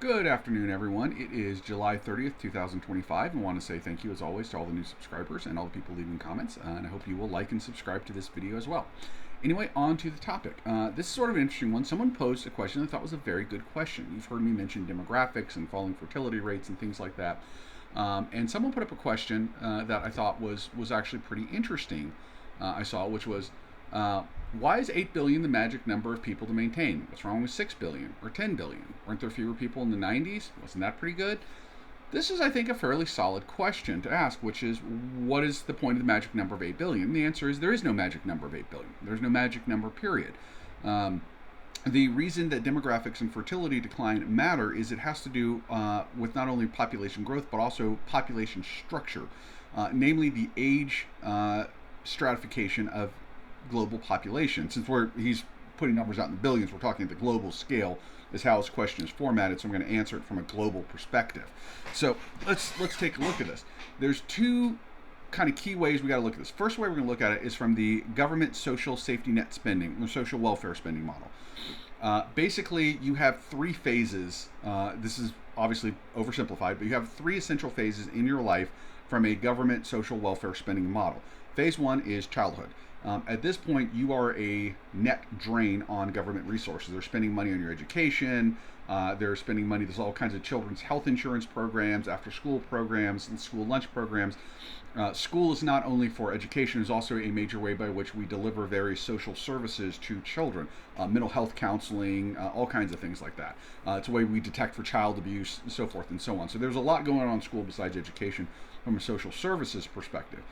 Good afternoon, everyone. It is July 30th, 2025. I want to say thank you, as always, to all the new subscribers and all the people leaving comments. And I hope you will like and subscribe to this video as well. Anyway, on to the topic. This is sort of an interesting one. Someone posed a question I thought was a very good question. You've heard me mention demographics and falling fertility rates and things like that. And someone put up a question that I thought was actually pretty interesting. I saw, which was, why is 8 billion the magic number of people to maintain? What's wrong with 6 billion or 10 billion? Weren't there fewer people in the 90s? Wasn't that pretty good? This is, I think, a fairly solid question to ask, which is, what is the point of the magic number of 8 billion? The answer is there is no magic number of 8 billion. There's no magic number, period. The reason that demographics and fertility decline matter is it has to do with not only population growth, but also population structure, namely the age stratification of global population. Since he's putting numbers out in the billions, we're talking at the global scale is how his question is formatted, so I'm going to answer it from a global perspective. So let's take a look at this. There's two kind of key ways we got to look at this. First way we're going to look at it is from the government social safety net spending, or social welfare spending model. Basically, you have three phases. This is obviously oversimplified, but you have three essential phases in your life from a government social welfare spending model. Phase one is childhood. At this point, you are a net drain on government resources. They're spending money on your education. They're spending money. There's all kinds of children's health insurance programs, after school programs, and school lunch programs. School is not only for education, it's also a major way by which we deliver various social services to children, mental health counseling, all kinds of things like that. It's a way we detect for child abuse and so forth and so on. So there's a lot going on in school besides education from a social services perspective.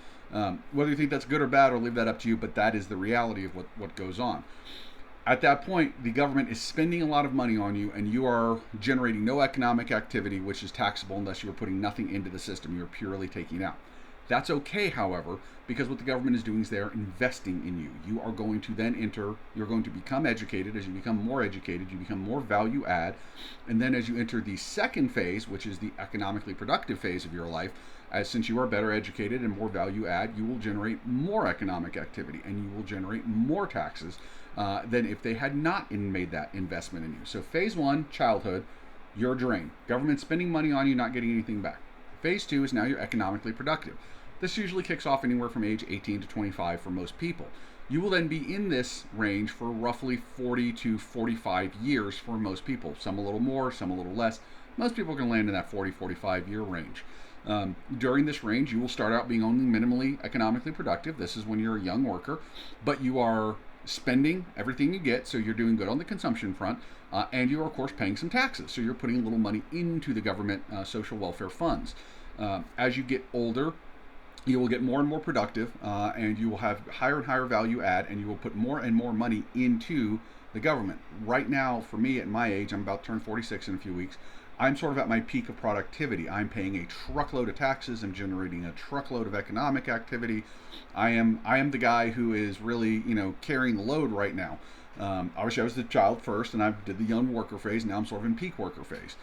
Whether you think that's good or bad, or leave that up to you, but that is the reality of what goes on. At that point, the government is spending a lot of money on you, and you are generating no economic activity, which is taxable unless you are putting nothing into the system. You're purely taking out. That's okay, however, because what the government is doing is they're investing in you. You are going to then you're going to become educated. As you become more educated, you become more value add. And then as you enter the second phase, which is the economically productive phase of your life, since you are better educated and more value add, you will generate more economic activity and you will generate more taxes than if they had not made that investment in you. So phase one, childhood, you're a drain. Government spending money on you, not getting anything back. Phase two is now you're economically productive. This usually kicks off anywhere from age 18 to 25 for most people. You will then be in this range for roughly 40 to 45 years for most people. Some a little more, some a little less. Most people can land in that 40, 45 year range. During this range, you will start out being only minimally economically productive. This is when you're a young worker, but you are spending everything you get, so you're doing good on the consumption front, and you're, of course, paying some taxes. So you're putting a little money into the government social welfare funds. As you get older, you will get more and more productive, and you will have higher and higher value add, and you will put more and more money into the government. Right now, for me at my age, I'm about to turn 46 in a few weeks, I'm sort of at my peak of productivity. I'm paying a truckload of taxes. I'm generating a truckload of economic activity. I am the guy who is really, carrying the load right now. Obviously, I was the child first, and I did the young worker phase. Now I'm sort of in peak worker phase.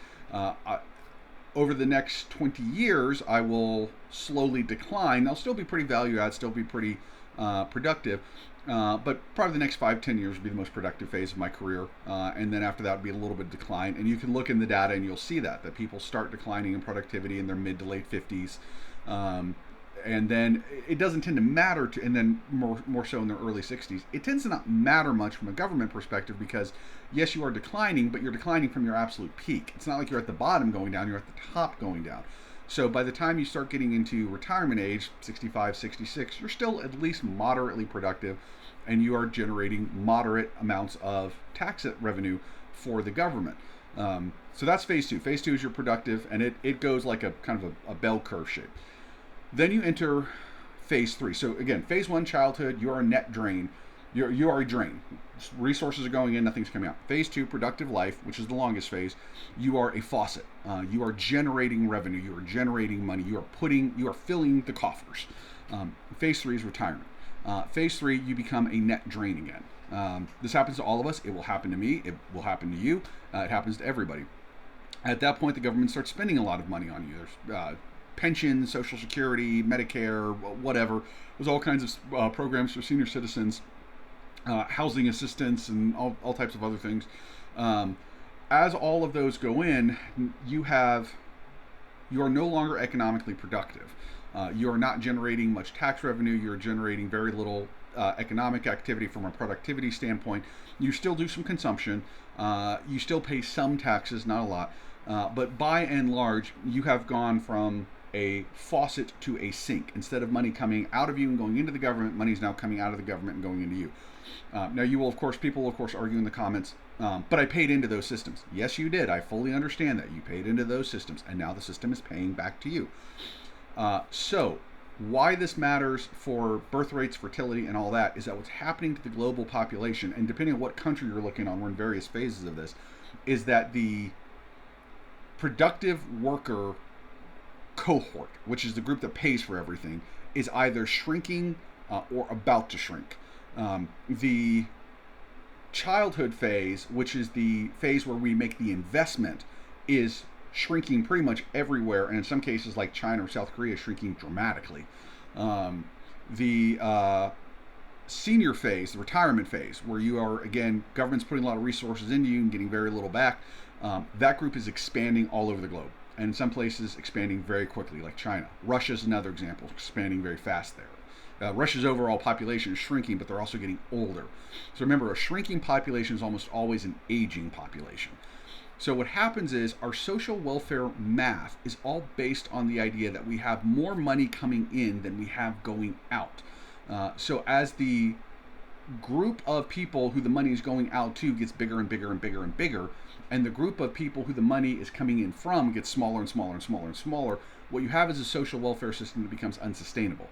Over the next 20 years, I will slowly decline. I'll still be pretty value add, still be pretty productive. But probably the next 5-10 years will be the most productive phase of my career. And then after that would be a little bit of decline. And you can look in the data and you'll see that people start declining in productivity in their mid to late 50s. And then it doesn't tend to matter and then more so in their early 60s. It tends to not matter much from a government perspective because, yes, you are declining, but you're declining from your absolute peak. It's not like you're at the bottom going down, you're at the top going down. So by the time you start getting into retirement age, 65, 66, you're still at least moderately productive and you are generating moderate amounts of tax revenue for the government. So that's phase two. Phase two is you're productive, and it goes like a kind of a bell curve shape. Then you enter phase three. So again, phase one, childhood, you are a net drain. You are a drain. Resources are going in, nothing's coming out. Phase two, productive life, which is the longest phase, you are a faucet. You are generating revenue. You are generating money. You are filling the coffers. Phase three is retirement. Phase three, you become a net drain again. This happens to all of us. It will happen to me. It will happen to you. It happens to everybody. At that point, the government starts spending a lot of money on you. There's pensions, Social Security, Medicare, whatever. There's all kinds of programs for senior citizens, housing assistance, and all types of other things. as all of those go in, you are no longer economically productive. You are not generating much tax revenue. You're generating very little economic activity from a productivity standpoint. You still do some consumption. You still pay some taxes, not a lot. But by and large, you have gone from a faucet to a sink. Instead of money coming out of you and going into the government, money is now coming out of the government and going into you. Now, you will, of course, people will, of course, argue in the comments, but I paid into those systems. Yes, you did. I fully understand that. You paid into those systems, and now the system is paying back to you. So, why this matters for birth rates, fertility, and all that is that what's happening to the global population, and depending on what country you're looking on, we're in various phases of this, is that the productive worker cohort, which is the group that pays for everything, is either shrinking or about to shrink. The childhood phase, which is the phase where we make the investment, is shrinking pretty much everywhere, and in some cases like China or South Korea, shrinking dramatically. The senior phase, the retirement phase, where you are, again, government's putting a lot of resources into you and getting very little back, that group is expanding all over the globe, and in some places expanding very quickly, like China. Russia's another example, expanding very fast there. Russia's overall population is shrinking, but they're also getting older. So remember, a shrinking population is almost always an aging population. So what happens is our social welfare math is all based on the idea that we have more money coming in than we have going out. So as the group of people who the money is going out to gets bigger and bigger and bigger and bigger, and the group of people who the money is coming in from gets smaller and smaller and smaller and smaller, what you have is a social welfare system that becomes unsustainable.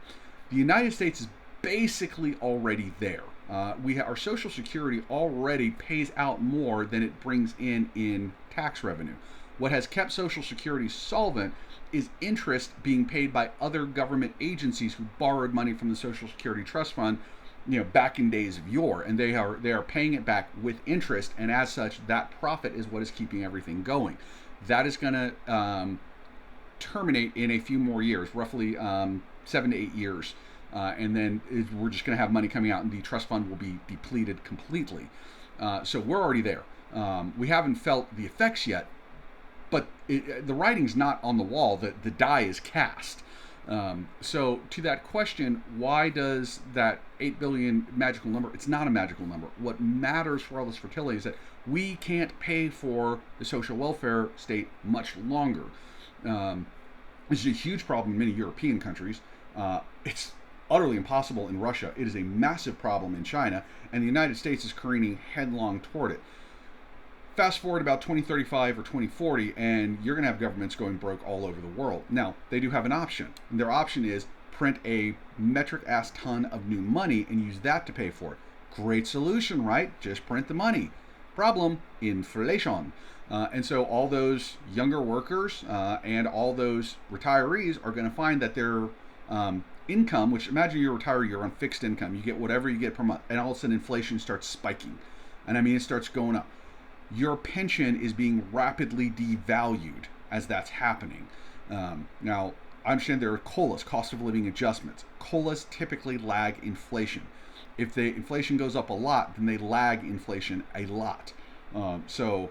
The United States is basically already there. Our Social Security already pays out more than it brings in tax revenue. What has kept Social Security solvent is interest being paid by other government agencies who borrowed money from the Social Security Trust Fund, back in days of yore, and they are paying it back with interest, and as such, that profit is what is keeping everything going. That is going to terminate in a few more years, roughly 7 to 8 years. And then we're just going to have money coming out, and the trust fund will be depleted completely. So we're already there. We haven't felt the effects yet, but the writing's not on the wall. The die is cast. So to that question, why does that 8 billion magical number? It's not a magical number. What matters for all this fertility is that we can't pay for the social welfare state much longer. This is a huge problem in many European countries. It's utterly impossible in Russia. It is a massive problem in China, and the United States is careening headlong toward it. Fast forward about 2035 or 2040, and you're going to have governments going broke all over the world. Now, they do have an option, and their option is print a metric ass ton of new money and use that to pay for it. Great solution, right? Just print the money. Problem, inflation. And so all those younger workers and all those retirees are going to find that their income, which, imagine you're retired, you're on fixed income, you get whatever you get per month, and all of a sudden inflation starts spiking. And I mean, it starts going up. Your pension is being rapidly devalued as that's happening. Now, I understand there are COLAs, cost of living adjustments. COLAs typically lag inflation. If the inflation goes up a lot, then they lag inflation a lot. So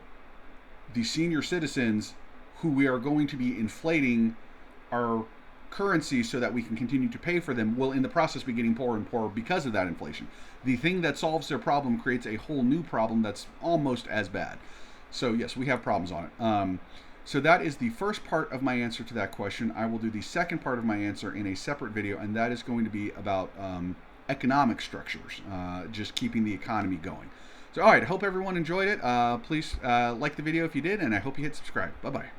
the senior citizens who we are going to be inflating our currency so that we can continue to pay for them will in the process be getting poorer and poorer because of that inflation. The thing that solves their problem creates a whole new problem that's almost as bad. So yes, we have problems on it. So that is the first part of my answer to that question. I will do the second part of my answer in a separate video, and that is going to be about economic structures, just keeping the economy going. So all right, I hope everyone enjoyed it. Please like the video if you did, and I hope you hit subscribe. Bye-bye.